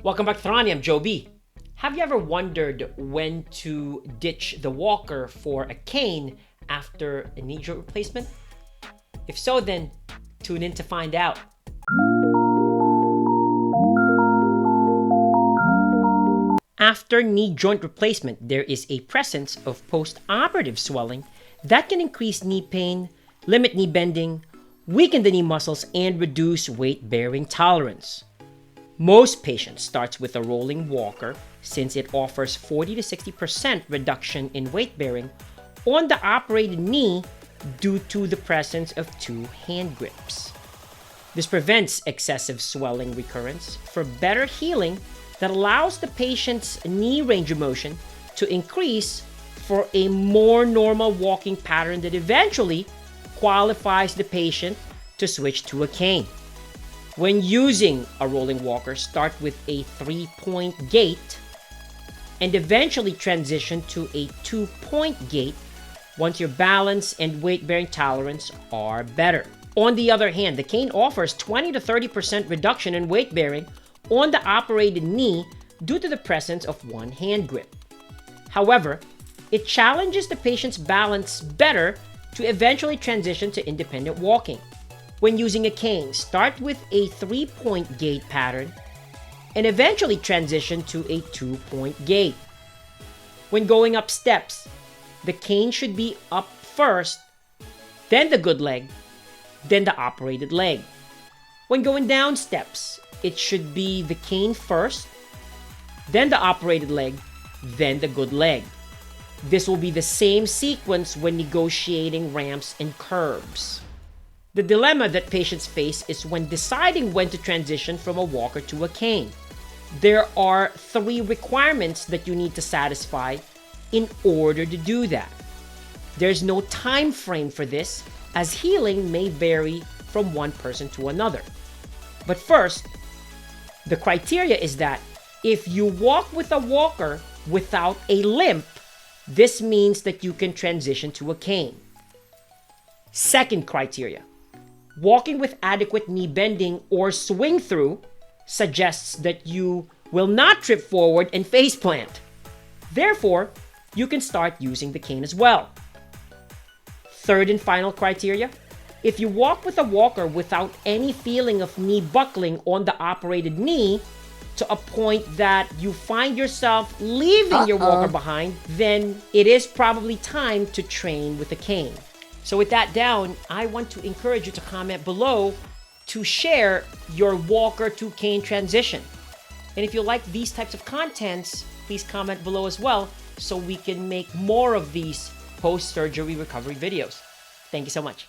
Welcome back to Ronnie, I'm Joe B. Have you ever wondered when to ditch the walker for a cane after a knee joint replacement? If so, then tune in to find out. After knee joint replacement, there is a presence of post-operative swelling that can increase knee pain, limit knee bending, weaken the knee muscles, and reduce weight-bearing tolerance. Most patients starts with a rolling walker since it offers 40 to 60% reduction in weight bearing on the operated knee due to the presence of two hand grips. This prevents excessive swelling recurrence for better healing that allows the patient's knee range of motion to increase for a more normal walking pattern that eventually qualifies the patient to switch to a cane. When using a rolling walker, start with a 3-point gait and eventually transition to a 2-point gait once your balance and weight-bearing tolerance are better. On the other hand, the cane offers 20 to 30% reduction in weight bearing on the operated knee due to the presence of one hand grip. However, it challenges the patient's balance better to eventually transition to independent walking. When using a cane, start with a 3-point gait pattern and eventually transition to a 2-point gait. When going up steps, the cane should be up first, then the good leg, then the operated leg. When going down steps, it should be the cane first, then the operated leg, then the good leg. This will be the same sequence when negotiating ramps and curbs. The dilemma that patients face is when deciding when to transition from a walker to a cane. There are 3 requirements that you need to satisfy in order to do that. There's no time frame for this, as healing may vary from one person to another. But first, the criteria is that if you walk with a walker without a limp, this means that you can transition to a cane. Second criteria, walking with adequate knee bending or swing through suggests that you will not trip forward and face plant. Therefore, you can start using the cane as well. Third and final criteria, if you walk with a walker without any feeling of knee buckling on the operated knee to a point that you find yourself leaving your walker behind, then it is probably time to train with a cane. So with that down, I want to encourage you to comment below to share your walker to cane transition. And if you like these types of contents, please comment below as well so we can make more of these post-surgery recovery videos. Thank you so much.